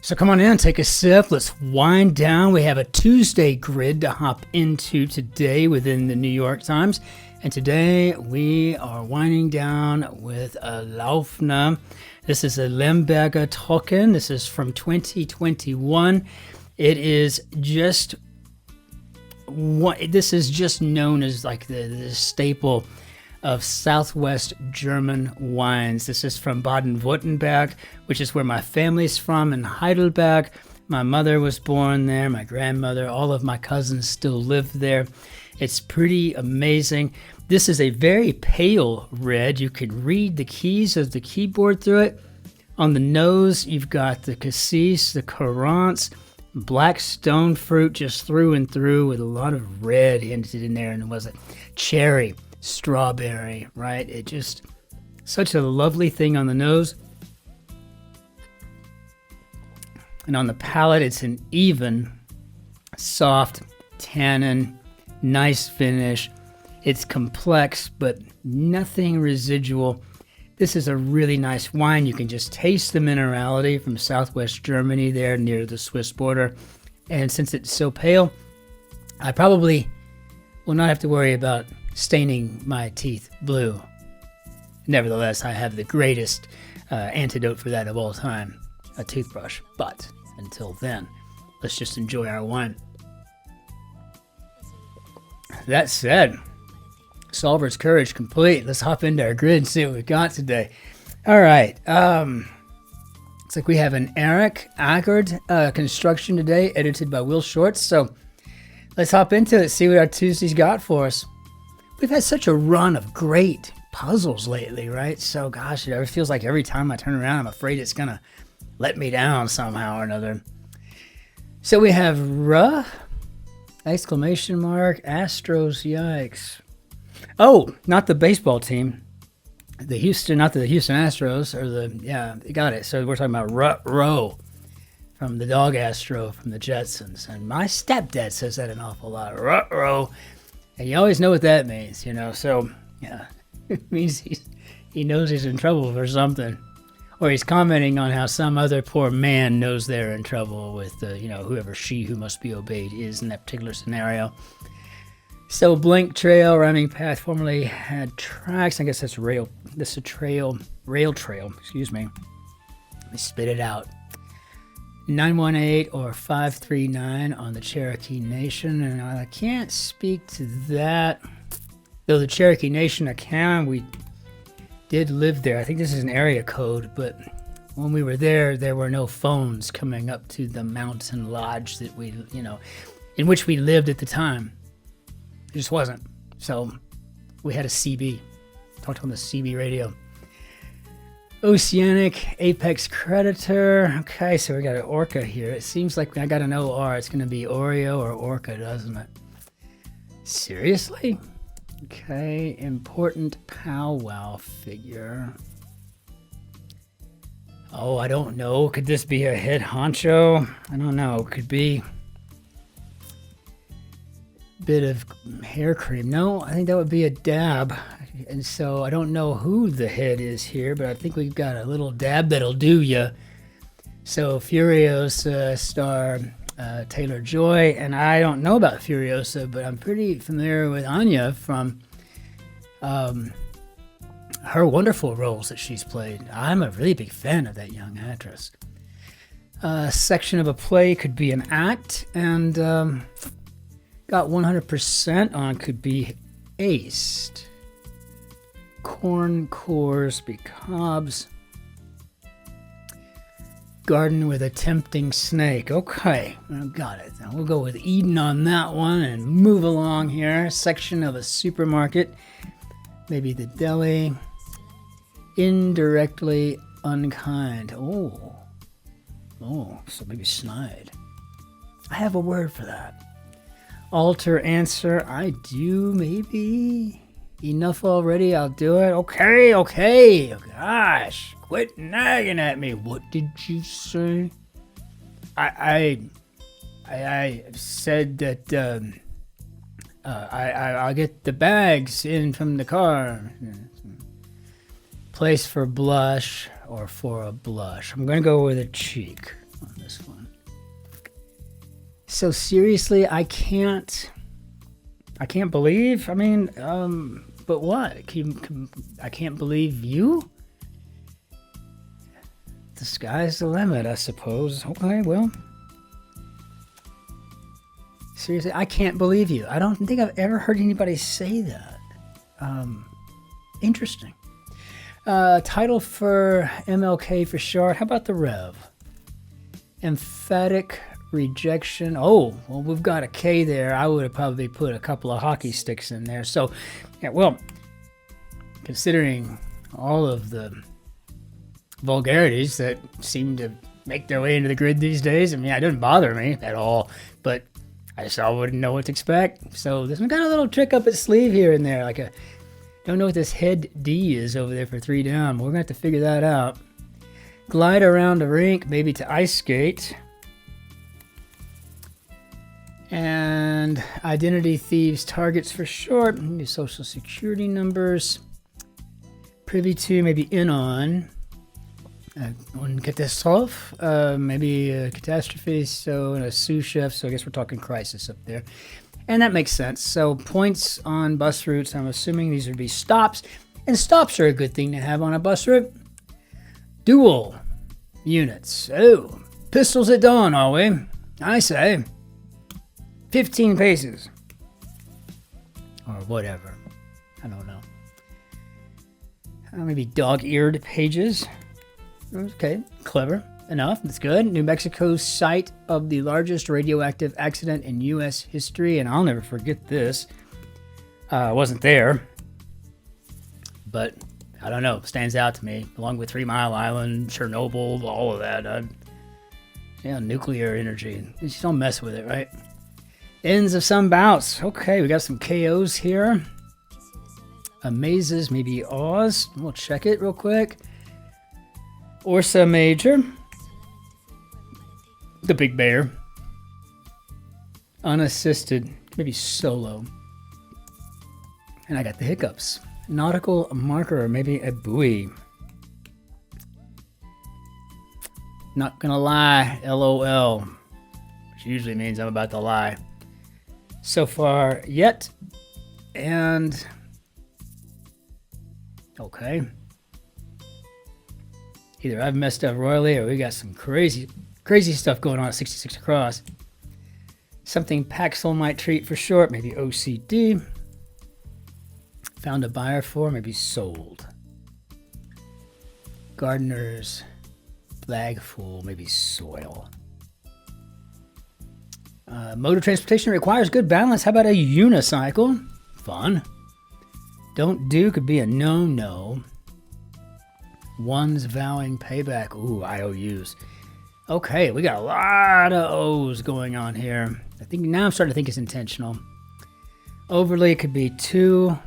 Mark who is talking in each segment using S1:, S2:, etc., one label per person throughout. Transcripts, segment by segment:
S1: So come on in, take a sip. Let's wind down. We have a Tuesday grid to hop into today within the New York Times. And today we are winding down with a Laufner. This is a Lemberger Trocken. This is from 2021. It is just this is just known as like the staple of Southwest German wines. This is from Baden-Württemberg, which is where my family's from, in Heidelberg. My mother was born there, my grandmother, all of my cousins still live there. It's pretty amazing. This is a very pale red. You can read the keys of the keyboard through it. On the nose, you've got the cassis, the currants, black stone fruit just through and through with a lot of red hinted in there, and it was a cherry. Strawberry, right? It just such a lovely thing on the nose. And on the palate, it's an even, soft tannin, nice finish. It's complex, but nothing residual. This is a really nice wine. You can just taste the minerality from Southwest Germany there near the Swiss border. And since it's so pale, I probably will not have to worry about staining my teeth blue. Nevertheless, I have the greatest antidote for that of all time, a toothbrush. But until then, let's just enjoy our wine. That said, Solver's courage complete. Let's hop into our grid and see what we got today. All right. Looks like we have an Erik Agard construction today, edited by Will Shorts. So let's hop into it, see what our Tuesday's got for us. We've had such a run of great puzzles lately, right? So, gosh, it feels like every time I turn around, I'm afraid it's going to let me down somehow or another. So we have exclamation mark, Astros, yikes. Oh, not the baseball team. Not the Houston Astros, you got it. So we're talking about row from the dog Astro from the Jetsons. And my stepdad says that an awful lot, row. And you always know what that means, so, yeah, it means he knows he's in trouble for something. Or he's commenting on how some other poor man knows they're in trouble with, whoever she who must be obeyed is in that particular scenario. So, blank trail, rhyming path, formerly had tracks. I guess that's rail trail, excuse me. Let me spit it out. 918 or 539 on the Cherokee Nation, and I can't speak to that. Though the Cherokee Nation, I can. We did live there. I think this is an area code, but when we were there were no phones coming up to the mountain lodge that we, in which we lived at the time. It just wasn't. So we had a CB. Talked on the CB radio. Oceanic apex predator. Okay, so we got an orca here. It seems like I got an OR. It's going to be Oreo or orca, doesn't it? Seriously? Okay, important powwow figure. Oh, I don't know. Could this be a head honcho? I don't know. Could be a bit of hair cream. No, I think that would be a dab. And so I don't know who the head is here, but I think we've got a little dab that'll do ya. So Furiosa star Taylor Joy, and I don't know about Furiosa, but I'm pretty familiar with Anya from her wonderful roles that she's played. I'm a really big fan of that young actress. Section of a play could be an act, and got 100% on could be aced. Corn cores be cobs. Garden with a tempting snake. Okay, got it. Now we'll go with Eden on that one and move along here. Section of a supermarket. Maybe the deli. Indirectly unkind. Oh, so maybe snide. I have a word for that. Alter answer. I do, maybe. Enough already, I'll do it. Okay. Gosh, quit nagging at me. What did you say? I said that I'll get the bags in from the car. Place for blush. or for a blush? I'm going to go with a cheek on this one. So seriously, I can't believe, I mean, but what? I can't believe you? The sky's the limit, I suppose. Okay, well. Seriously, I can't believe you. I don't think I've ever heard anybody say that. Interesting. Title for MLK for short. How about the Rev? Emphatic rejection. Oh, well, we've got a K there. I would have probably put a couple of hockey sticks in there. So, yeah, well, considering all of the vulgarities that seem to make their way into the grid these days, I mean, it doesn't bother me at all, but I just wouldn't know what to expect. So there's some kind of little trick up its sleeve here and there. Like don't know what this head D is over there for 3 down. We're going to have to figure that out. Glide around a rink, maybe to ice skate. And identity thieves targets for short. Maybe social security numbers. Privy to, maybe in on. One catastrophe, maybe a catastrophe, so and a sous chef, so I guess we're talking crisis up there. And that makes sense. So points on bus routes, I'm assuming these would be stops, and stops are a good thing to have on a bus route. Dual units. Oh, pistols at dawn, are we? I say 15 paces. Or whatever. I don't know. Maybe dog-eared pages. Okay, clever enough. That's good. New Mexico's site of the largest radioactive accident in U.S. history, and I'll never forget this. I wasn't there, but I don't know. Stands out to me, along with 3 Mile Island, Chernobyl, all of that. Yeah, nuclear energy. You just don't mess with it, right? Ends of some bouts. Okay, we got some KOs here. Amazes, maybe awes. We'll check it real quick. Ursa Major, the Big Bear, unassisted, maybe solo, and I got the hiccups. Nautical marker, maybe a buoy. Not gonna lie, LOL, which usually means I'm about to lie. So far yet, and okay. Either I've messed up royally or we got some crazy stuff going on at 66 across. Something Paxil might treat for short, maybe OCD. Found a buyer for, maybe sold. Gardener's flagful, maybe soil. Mode of transportation requires good balance. How about a unicycle? Fun. Don't do could be a no-no. One's vowing payback. Ooh, IOUs. Okay, we got a lot of O's going on here. I think now I'm starting to think it's intentional. Overly could be 2.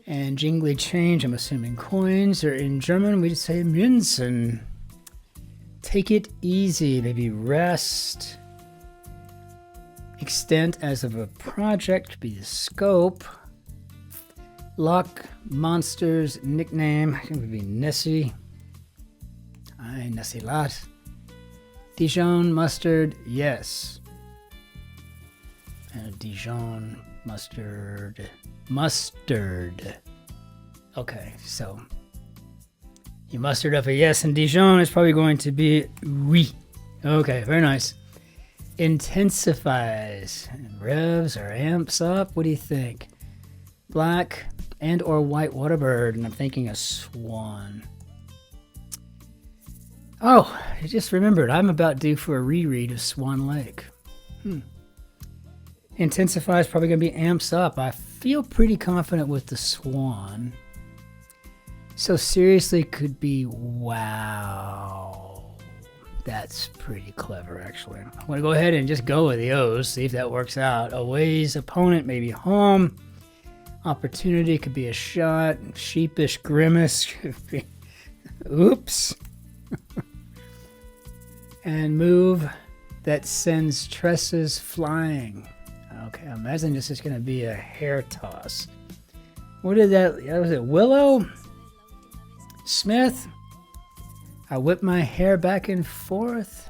S1: And jingly change, I'm assuming coins. Or in German, we'd say Münzen. Take it easy, maybe rest. Extent as of a project could be the scope. Lock monster's nickname, it would be Nessie. Aye, Nessie lot. Dijon mustard, yes. And Dijon mustard. Mustard. Okay, so you mustered up a yes, and Dijon is probably going to be oui. Okay, very nice. Intensifies. Revs or amps up. What do you think? Black and or white water bird, and I'm thinking a swan. Oh, I just remembered. I'm about due for a reread of Swan Lake. Intensify is probably going to be amps up. I feel pretty confident with the swan. So seriously, could be wow. That's pretty clever, actually. I want to go ahead and just go with the O's, see if that works out. Away's opponent, maybe home. Opportunity could be a shot. Sheepish grimace could be oops. And move that sends tresses flying. Okay, I imagine this is going to be a hair toss. What did that was it? Willow? Smith. I whip my hair back and forth.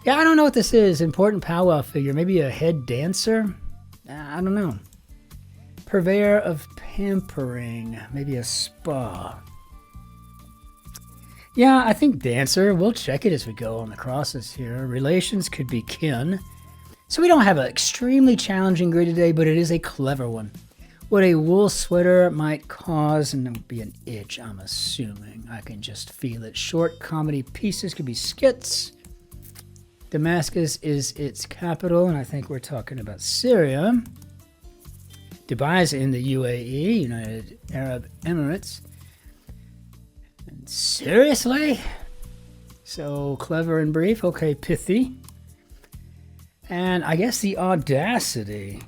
S1: Yeah, I don't know what this is. Important powwow figure. Maybe a head dancer? I don't know. Purveyor of pampering. Maybe a spa. Yeah, I think dancer. We'll check it as we go on the crosses here. Relations could be kin. So we don't have an extremely challenging grid today, but it is a clever one. What a wool sweater might cause, and it would be an itch, I'm assuming. I can just feel it. Short comedy pieces could be skits. Damascus is its capital, and I think we're talking about Syria. Dubai is in the UAE, United Arab Emirates. And seriously? So clever and brief. Okay, pithy. And I guess the audacity.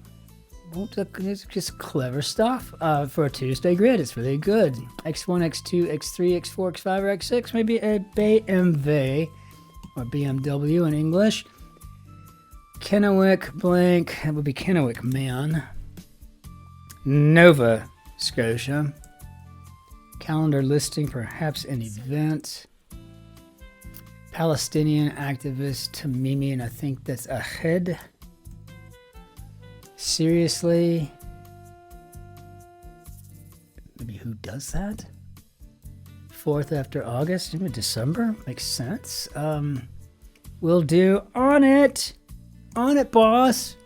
S1: It's just clever stuff for a Tuesday grid. It's really good. X1, X2, X3, X4, X5, or X6. Maybe a BMW or BMW in English. Kennewick blank. That would be Kennewick man. Nova Scotia. Calendar listing, perhaps an event. Palestinian activist Tamimi, and I think that's ahead. Seriously? Maybe who does that? 4th after August? Even December? Makes sense. Will do. On it! On it, boss!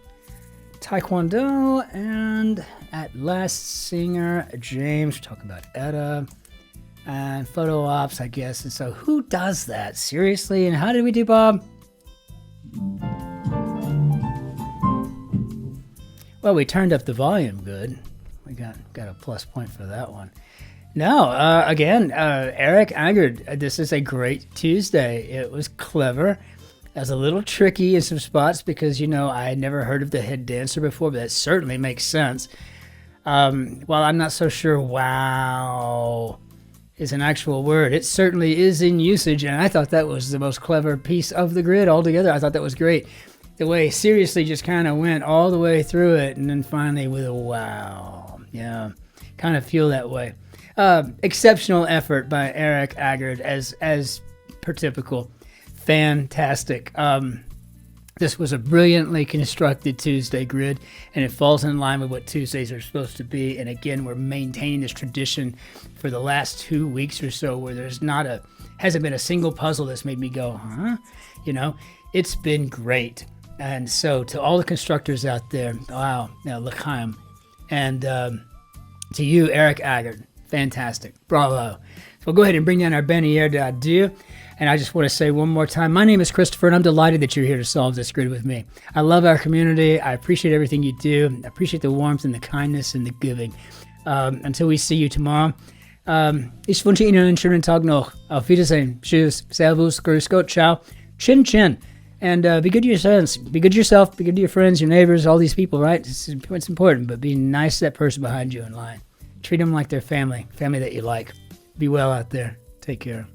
S1: Taekwondo, and at last singer, James. We're talking about Etta. And photo ops, I guess. And so who does that? Seriously? And how did we do, Bob? Well, we turned up the volume good. We got a plus point for that one. No, again, Erik, Agard, this is a great Tuesday. It was clever. It was a little tricky in some spots because, I had never heard of the head dancer before, but that certainly makes sense. While I'm not so sure wow is an actual word, it certainly is in usage, and I thought that was the most clever piece of the grid altogether. I thought that was great. The way seriously just kind of went all the way through it, and then finally with a wow. Yeah, kind of feel that way. Exceptional effort by Erik, Agard, as per typical. Fantastic. This was a brilliantly constructed Tuesday grid, and it falls in line with what Tuesdays are supposed to be. And again, we're maintaining this tradition for the last 2 weeks or so where there's hasn't been a single puzzle that's made me go, huh? It's been great. And so to all the constructors out there, wow, l'chaim. And to you, Erik, Agard, fantastic. Bravo. So we'll go ahead and bring down our Benier d'Adieu. And I just want to say one more time, my name is Christopher, and I'm delighted that you're here to solve this grid with me. I love our community. I appreciate everything you do. I appreciate the warmth and the kindness and the giving. Until we see you tomorrow, ich wünsche Ihnen einen schönen Tag noch. Auf Wiedersehen. Tschüss. Servus. Grüß Gott. Ciao. Cin-Cin. And be good to yourselves. Be good to yourself. Be good to your friends, your neighbors, all these people, right? It's important, but be nice to that person behind you in line. Treat them like their family that you like. Be well out there. Take care.